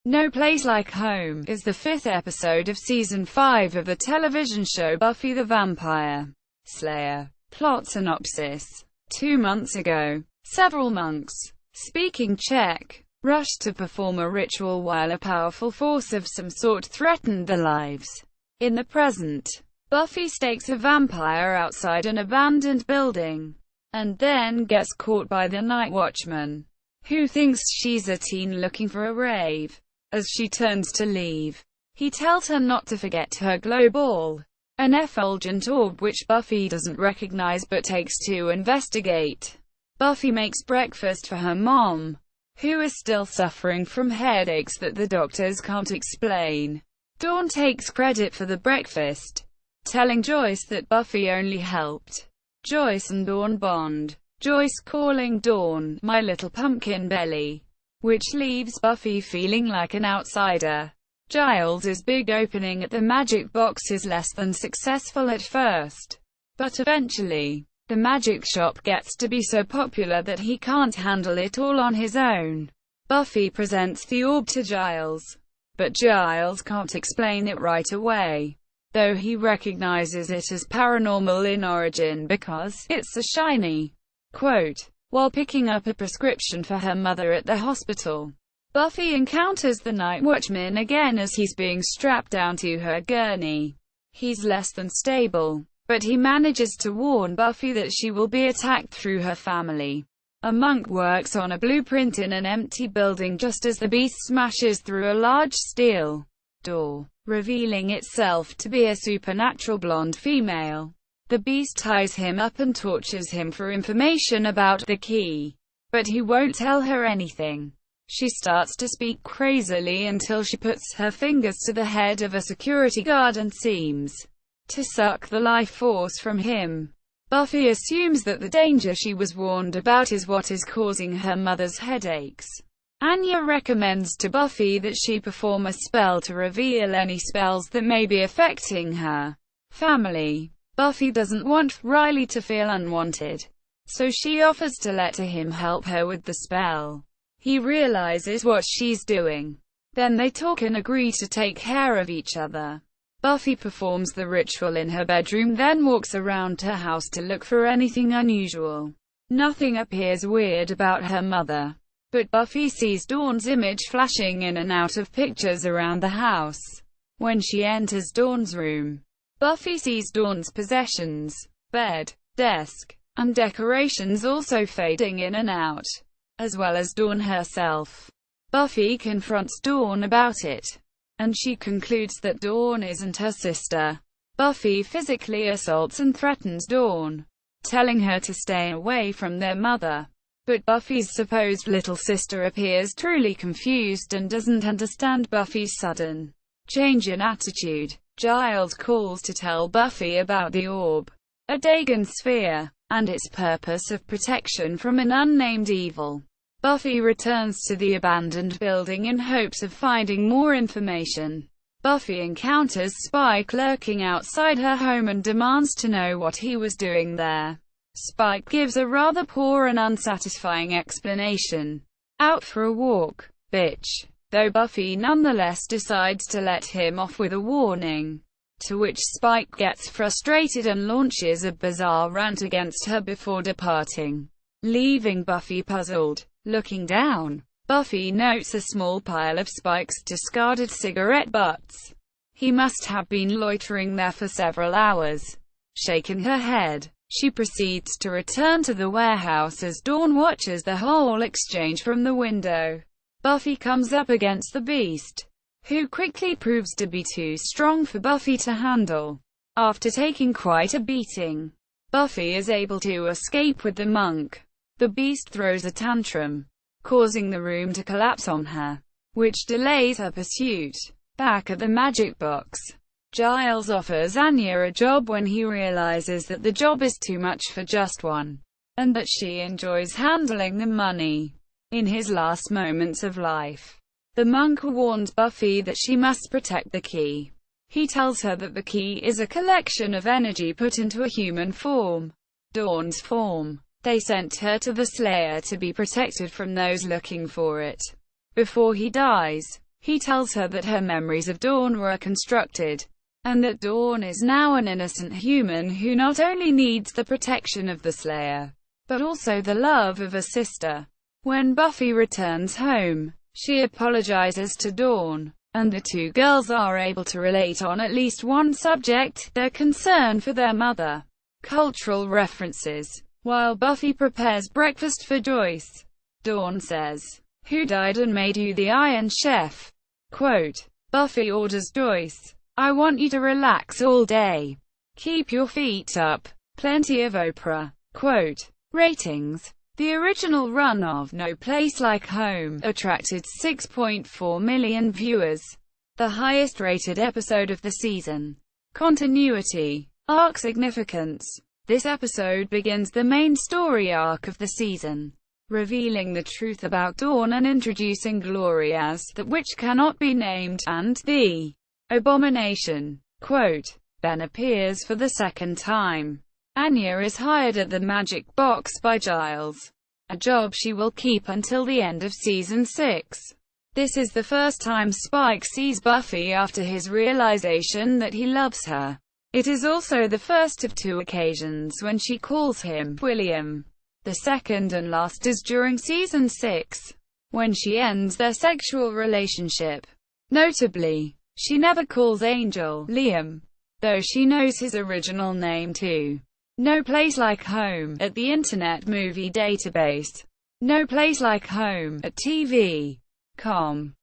No Place Like Home is the fifth episode of Season 5 of the television show Buffy the Vampire Slayer. Plot synopsis. 2 months ago, several monks, speaking Czech, rushed to perform a ritual while a powerful force of some sort threatened their lives. In the present, Buffy stakes a vampire outside an abandoned building, and then gets caught by the night watchman, who thinks she's a teen looking for a rave. As she turns to leave, he tells her not to forget her glow ball, an effulgent orb which Buffy doesn't recognize but takes to investigate. Buffy makes breakfast for her mom, who is still suffering from headaches that the doctors can't explain. Dawn takes credit for the breakfast, telling Joyce that Buffy only helped. Joyce and Dawn bond, Joyce calling Dawn "my little pumpkin belly," which leaves Buffy feeling like an outsider. Giles' big opening at the magic box is less than successful at first, but eventually, the magic shop gets to be so popular that he can't handle it all on his own. Buffy presents the orb to Giles, but Giles can't explain it right away, though he recognizes it as paranormal in origin because it's a shiny. Quote, while picking up a prescription for her mother at the hospital, Buffy encounters the night watchman again as he's being strapped down to her gurney. He's less than stable, but he manages to warn Buffy that she will be attacked through her family. A monk works on a blueprint in an empty building just as the beast smashes through a large steel door, revealing itself to be a supernatural blonde female. The beast ties him up and tortures him for information about the key, but he won't tell her anything. She starts to speak crazily until she puts her fingers to the head of a security guard and seems to suck the life force from him. Buffy assumes that the danger she was warned about is what is causing her mother's headaches. Anya recommends to Buffy that she perform a spell to reveal any spells that may be affecting her family. Buffy doesn't want Riley to feel unwanted, so she offers to let him help her with the spell. He realizes what she's doing. Then they talk and agree to take care of each other. Buffy performs the ritual in her bedroom, then walks around her house to look for anything unusual. Nothing appears weird about her mother, but Buffy sees Dawn's image flashing in and out of pictures around the house. When she enters Dawn's room, Buffy sees Dawn's possessions, bed, desk, and decorations also fading in and out, as well as Dawn herself. Buffy confronts Dawn about it, and she concludes that Dawn isn't her sister. Buffy physically assaults and threatens Dawn, telling her to stay away from their mother. But Buffy's supposed little sister appears truly confused and doesn't understand Buffy's sudden change in attitude. Giles calls to tell Buffy about the orb, a Dagon sphere, and its purpose of protection from an unnamed evil. Buffy returns to the abandoned building in hopes of finding more information. Buffy encounters Spike lurking outside her home and demands to know what he was doing there. Spike gives a rather poor and unsatisfying explanation. Out for a walk, bitch. Though Buffy nonetheless decides to let him off with a warning, to which Spike gets frustrated and launches a bizarre rant against her before departing, leaving Buffy puzzled. Looking down, Buffy notes a small pile of Spike's discarded cigarette butts. He must have been loitering there for several hours. Shaking her head, she proceeds to return to the warehouse as Dawn watches the whole exchange from the window. Buffy comes up against the beast, who quickly proves to be too strong for Buffy to handle. After taking quite a beating, Buffy is able to escape with the monk. The beast throws a tantrum, causing the room to collapse on her, which delays her pursuit. Back at the magic box, Giles offers Anya a job when he realizes that the job is too much for just one, and that she enjoys handling the money. In his last moments of life, the monk warns Buffy that she must protect the key. He tells her that the key is a collection of energy put into a human form, Dawn's form. They sent her to the Slayer to be protected from those looking for it. Before he dies, He tells her that her memories of Dawn were constructed, and that Dawn is now an innocent human who not only needs the protection of the Slayer, but also the love of a sister. When Buffy returns home, she apologizes to Dawn, and the two girls are able to relate on at least one subject: their concern for their mother. Cultural references. While Buffy prepares breakfast for Joyce, Dawn says, "Who died and made you the Iron Chef?" Quote, Buffy orders Joyce, "I want you to relax all day. Keep your feet up. Plenty of Oprah." Quote, ratings. The original run of No Place Like Home attracted 6.4 million viewers, the highest-rated episode of the season. Continuity. Arc significance. This episode begins the main story arc of the season, revealing the truth about Dawn and introducing Glory as the Witch Cannot Be Named and the Abomination. Quote, Ben appears for the second time. Anya is hired at the Magic Box by Giles, a job she will keep until the end of Season 6. This is the first time Spike sees Buffy after his realization that he loves her. It is also the first of two occasions when she calls him William. The second and last is during Season 6, when she ends their sexual relationship. Notably, she never calls Angel Liam, though she knows his original name too. No Place Like Home at the Internet Movie Database. No Place Like Home at TV.com.